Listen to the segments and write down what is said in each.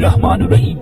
बिस्मिल्लाहिर्रहमानिर्रहीम।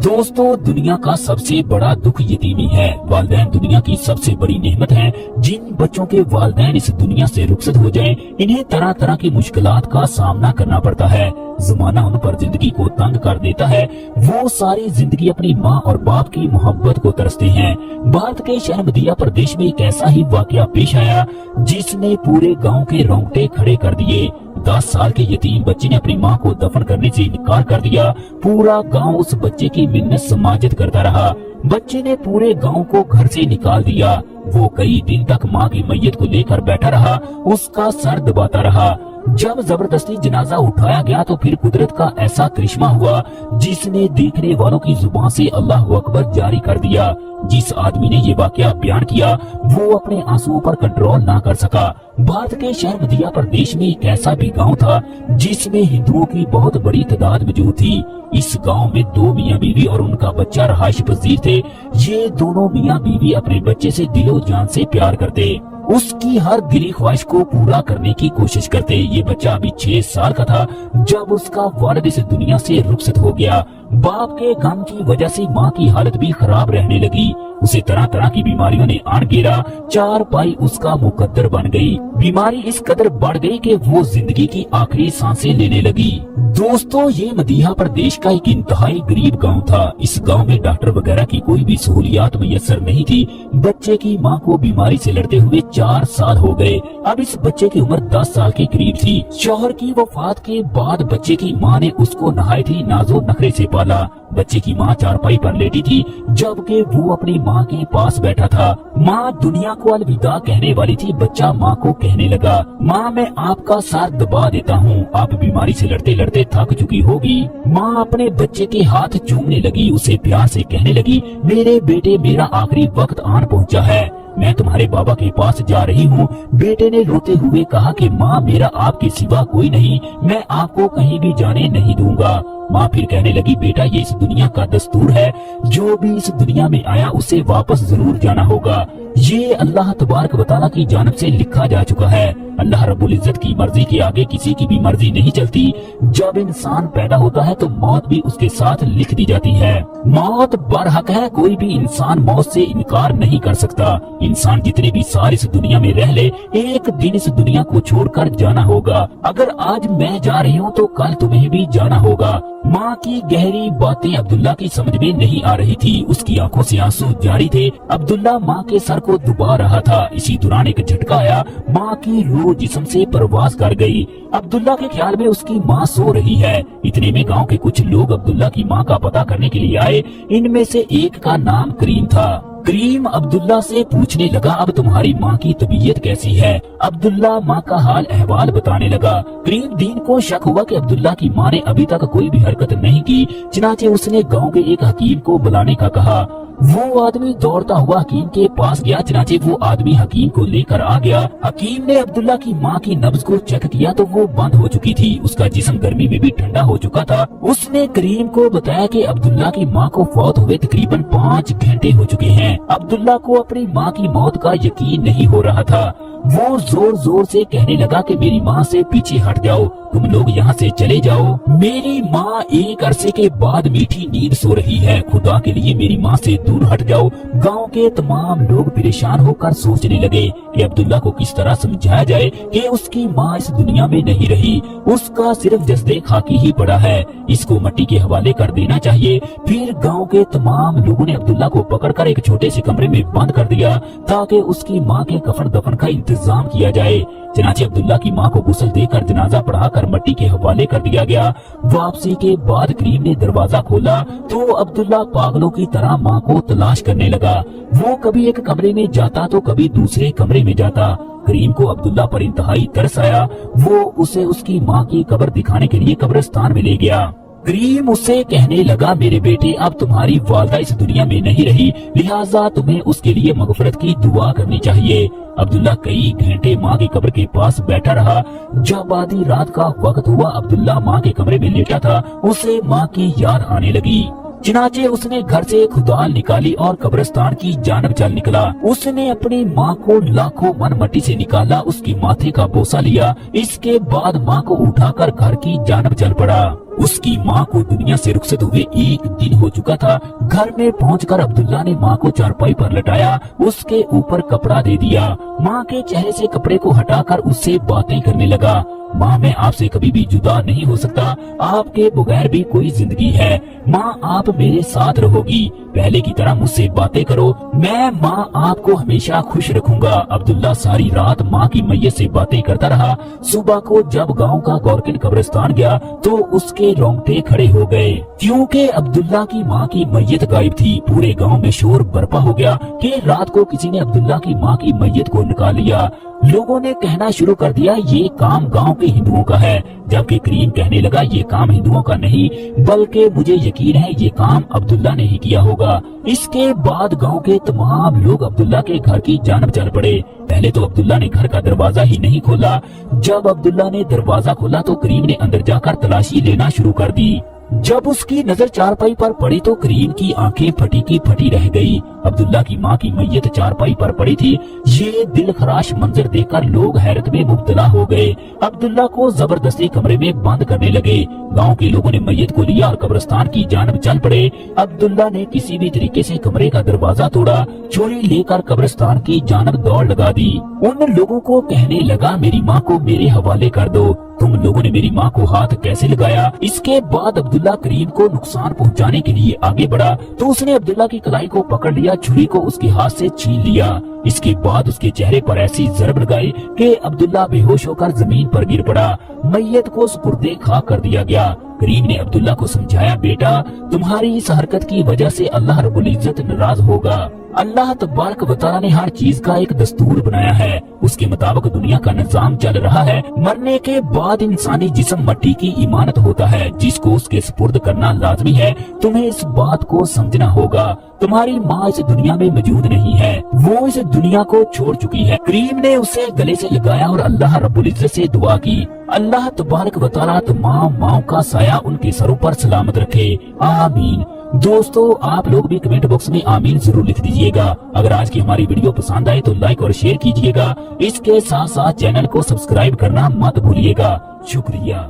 दोस्तों, दुनिया का सबसे बड़ा दुख यतीमी है। वालिदैन दुनिया की सबसे बड़ी नेमत है। जिन बच्चों के वालिदैन इस दुनिया से रुखसत हो जाएं, इन्हें तरह तरह की मुश्किलात का सामना करना पड़ता है। जमाना उन पर जिंदगी को तंग कर देता है। वो सारी जिंदगी अपनी माँ और बाप की मोहब्बत को तरसते हैं। भारत के शहर मदिया प्रदेश में एक ऐसा ही वाकया पेश आया जिसने पूरे गांव के रोंगटे खड़े कर दिए। 10 साल के यतीम बच्चे ने अपनी मां को दफन करने से इनकार कर दिया। पूरा गांव उस बच्चे की मिन्नत समाजत करता रहा। बच्चे ने पूरे गांव को घर से निकाल दिया। वो कई दिन तक मां की मैयत को लेकर बैठा रहा, उसका सर दबाता रहा। जब जबरदस्ती जनाजा उठाया गया तो फिर कुदरत का ऐसा करिश्मा हुआ जिसने देखने वालों की जुबान से अल्लाह अकबर जारी कर दिया। जिस आदमी ने ये वाकया बयान किया वो अपने आंसुओं पर कंट्रोल ना कर सका। भारत के शहर मदिया प्रदेश में एक ऐसा भी गांव था जिसमें हिंदुओं की बहुत बड़ी तादाद मौजूद थी। इस गांव में 2 मियाँ बीवी और उनका बच्चा रहायश पजीर थे। ये दोनों मियाँ बीवी अपने बच्चे से दिलो जान से प्यार करते, उसकी हर दिली ख्वाहिश को पूरा करने की कोशिश करते। ये बच्चा अभी 6 साल का था जब उसका वालिद इस दुनिया से रुखसत हो गया। बाप के गम की वजह से माँ की हालत भी खराब रहने लगी। उसे तरह तरह की बीमारियों ने आन घेरा। 4 पाई उसका मुकद्दर बन गई। बीमारी इस कदर बढ़ गई कि वो जिंदगी की आखिरी सांसें लेने लगी। दोस्तों, ये मदीहा प्रदेश का एक इंतहाई गरीब गांव था। इस गांव में डॉक्टर वगैरह की कोई भी सहूलियात मुयस्सर नहीं थी। बच्चे की मां को बीमारी से लड़ते हुए 4 साल हो गए। अब इस बच्चे की उम्र 10 साल के करीब थी। शौहर की वफात के बाद बच्चे की मां ने उसको नहायत ही नाजो नखरे से पाला। बच्चे की मां चारपाई पर लेटी थी जबकि वो अपनी मां के पास बैठा था। मां दुनिया को अलविदा कहने वाली थी। बच्चा मां को कहने लगा, मां मैं आपका साथ दबा देता हूँ, आप बीमारी से लड़ते लड़ते थक चुकी होगी। मां अपने बच्चे के हाथ चूमने लगी, उसे प्यार से कहने लगी, मेरे बेटे मेरा आखिरी वक्त आन पहुँचा है, मैं तुम्हारे बाबा के पास जा रही हूँ। बेटे ने रोते हुए कहा कि माँ मेरा आपके सिवा कोई नहीं, मैं आपको कहीं भी जाने नहीं दूंगा। माँ फिर कहने लगी, बेटा ये इस दुनिया का दस्तूर है, जो भी इस दुनिया में आया उसे वापस जरूर जाना होगा। ये अल्लाह तबारक व तआला की जानिब से लिखा जा चुका है। अल्लाह रब्बुल इज्जत की मर्जी के आगे किसी की भी मर्जी नहीं चलती। जब इंसान पैदा होता है तो मौत भी उसके साथ लिख दी जाती है। मौत बरहक है, कोई भी इंसान मौत से इनकार नहीं कर सकता। इंसान जितने भी साल इस दुनिया में रह ले, एक दिन इस दुनिया को छोड़कर जाना होगा। अगर आज मैं जा रही हूँ तो कल तुम्हें भी जाना होगा। माँ की गहरी बातें अब्दुल्ला की समझ में नहीं आ रही थी। उसकी आंखों से आंसू जारी थे। अब्दुल्ला माँ के सर को दबा रहा था। इसी दौरान एक झटका आया, माँ की रूह जिस्म से परवाज कर गई। अब्दुल्ला के ख्याल में उसकी माँ सो रही है। इतने में गांव के कुछ लोग अब्दुल्ला की माँ का पता करने के लिए आए। इनमें से एक का नाम करीम था। करीम अब्दुल्ला से पूछने लगा, अब तुम्हारी माँ की तबीयत कैसी है? अब्दुल्ला माँ का हाल अहवाल बताने लगा। करीम दीन को शक हुआ कि अब्दुल्ला की माँ ने अभी तक कोई भी हरकत नहीं की। चनाचे उसने गांव के एक हकीम को बुलाने का कहा। वो आदमी दौड़ता हुआ हकीम के पास गया। चनाचे वो आदमी हकीम को लेकर आ गया। हकीम ने अब्दुल्ला की माँ की नब्ज को चेक किया तो वो बंद हो चुकी थी। उसका जिस्म गर्मी में भी ठंडा हो चुका था। उसने करीम को बताया कि अब्दुल्ला की माँ को फौत हुए तकरीबन 5 घंटे हो चुके हैं। अब्दुल्ला को अपनी माँ की मौत का यकीन नहीं हो रहा था। वो जोर जोर से कहने लगा कि मेरी माँ से पीछे हट जाओ, तुम लोग यहाँ से चले जाओ। मेरी माँ एक अरसे के बाद मीठी नींद सो रही है, खुदा के लिए मेरी माँ से दूर हट जाओ। गांव के तमाम लोग परेशान होकर सोचने लगे कि अब्दुल्ला को किस तरह समझाया जाए कि उसकी माँ इस दुनिया में नहीं रही, उसका सिर्फ जज्बे खाकी ही पड़ा है, इसको मिट्टी के हवाले कर देना चाहिए। फिर गांव के तमाम लोगों ने अब्दुल्ला को पकड़कर एक छोटे से कमरे में बंद कर दिया ताकि उसकी माँ के कफन दफन का इंतजाम किया जाए। चनाचे अब्दुल्ला की माँ को गुस्ल देकर जनाजा पढ़ाकर मिट्टी के हवाले कर दिया गया। वापसी के बाद करीम ने दरवाजा खोला तो अब्दुल्ला पागलों की तरह माँ को तलाश करने लगा। वो कभी एक कमरे में जाता तो कभी दूसरे कमरे में जाता। करीम को अब्दुल्ला पर इंतहाई तरस आया। वो उसे उसकी माँ की कब्र दिखाने के लिए कब्रिस्तान में ले गया। करीम उससे कहने लगा, मेरे बेटे अब तुम्हारी वालदा इस दुनिया में नहीं रही, लिहाजा तुम्हें उसके लिए मगफरत की दुआ करनी चाहिए। अब्दुल्ला कई घंटे माँ की कब्र के पास बैठा रहा। जब आधी रात का वक्त हुआ, अब्दुल्ला माँ के कमरे में लेटा था। उसे माँ की याद आने लगी। चनाचे उसने घर से खुदाल निकाली और कब्रिस्तान की जानब चल निकला। उसने अपनी माँ को लाखों मन मट्टी से निकाला, उसकी माथे का बोसा लिया। इसके बाद माँ को उठाकर घर की जानब चल पड़ा। उसकी माँ को दुनिया से रुखसत हुए 1 दिन हो चुका था। घर में पहुंचकर अब्दुल्ला ने माँ को चारपाई पर लटाया, उसके ऊपर कपड़ा दे दिया। माँ के चेहरे से कपड़े को हटाकर उससे बातें करने लगा। माँ, मैं आपसे कभी भी जुदा नहीं हो सकता, आपके बगैर भी कोई जिंदगी है। माँ, आप मेरे साथ रहोगी, पहले की तरह मुझसे बातें करो, मैं माँ आपको हमेशा खुश रखूंगा। अब्दुल्ला सारी रात माँ की मैयत से बातें करता रहा। सुबह को जब गांव का गौरकिन कब्रिस्तान गया तो उसके रोंगटे खड़े हो गए, क्योंकि अब्दुल्ला की माँ की मैयत गायब थी। पूरे गांव में शोर बरपा हो गया कि रात को किसी ने अब्दुल्ला की माँ की मैयत को निकाल लिया। लोगों ने कहना शुरू कर दिया ये काम गांव के हिंदुओं का है, जबकि करीम कहने लगा ये काम हिंदुओं का नहीं, बल्कि मुझे यकीन है ये काम अब्दुल्ला ने ही किया होगा। इसके बाद गांव के तमाम लोग अब्दुल्ला के घर की जानब चल पड़े। पहले तो अब्दुल्ला ने घर का दरवाजा ही नहीं खोला। जब अब्दुल्ला ने दरवाजा खोला तो करीम ने अंदर जाकर तलाशी लेना शुरू कर दी। जब उसकी नजर चारपाई पर पड़ी तो करीम की आंखें फटी की फटी रह गई। अब्दुल्ला की माँ की मैयत चारपाई पर पड़ी थी। ये दिल खराश मंजर देखकर लोग हैरत में मुब्तला हो गए। अब्दुल्ला को जबरदस्ती कमरे में बंद करने लगे। गांव के लोगों ने मैयत को लिया और कब्रिस्तान की जानब चल पड़े। अब्दुल्ला ने किसी भी तरीके से कमरे का दरवाजा तोड़ा, छुरी लेकर कब्रिस्तान की जानब दौड़ लगा दी। उन लोगों को कहने लगा मेरी माँ को मेरे हवाले कर दो, तुम लोगों ने मेरी माँ को हाथ कैसे लगाया। इसके बाद अब्दुल्ला करीम को नुकसान पहुँचाने के लिए आगे बढ़ा तो उसने अब्दुल्ला की कलाई को पकड़ लिया, छुरी को उसके हाथ से छीन लिया। इसके बाद उसके चेहरे पर ऐसी ज़रब लगाई कि अब्दुल्ला बेहोश होकर जमीन पर गिर पड़ा। मैयत को सुपुर्दे खाक कर दिया गया। करीम ने अब्दुल्ला को समझाया, बेटा तुम्हारी इस हरकत की वजह से अल्लाह रब्बुल इज्जत नाराज होगा। अल्लाह तबारक व तआला ने हर चीज का एक दस्तूर बनाया है, उसके मुताबिक दुनिया का निजाम चल रहा है। मरने के बाद इंसानी जिस्म मट्टी की इमानत होता है, जिसको उसके सुपुर्द करना लाजमी है। तुम्हें इस बात को समझना होगा। तुम्हारी माँ इस दुनिया में मौजूद नहीं है, वो इस दुनिया को छोड़ चुकी है। करीम ने उसे गले से लगाया और अल्लाह रब्बुल इज्जत से दुआ की, अल्लाह तबारक व तआला तमाम माओं का साया उनके सरों पर सलामत रखे, आमीन। दोस्तों आप लोग भी कमेंट बॉक्स में आमीन जरूर लिख दीजिएगा। अगर आज की हमारी वीडियो पसंद आए तो लाइक और शेयर कीजिएगा। इसके साथ साथ चैनल को सब्सक्राइब करना मत भूलिएगा। शुक्रिया।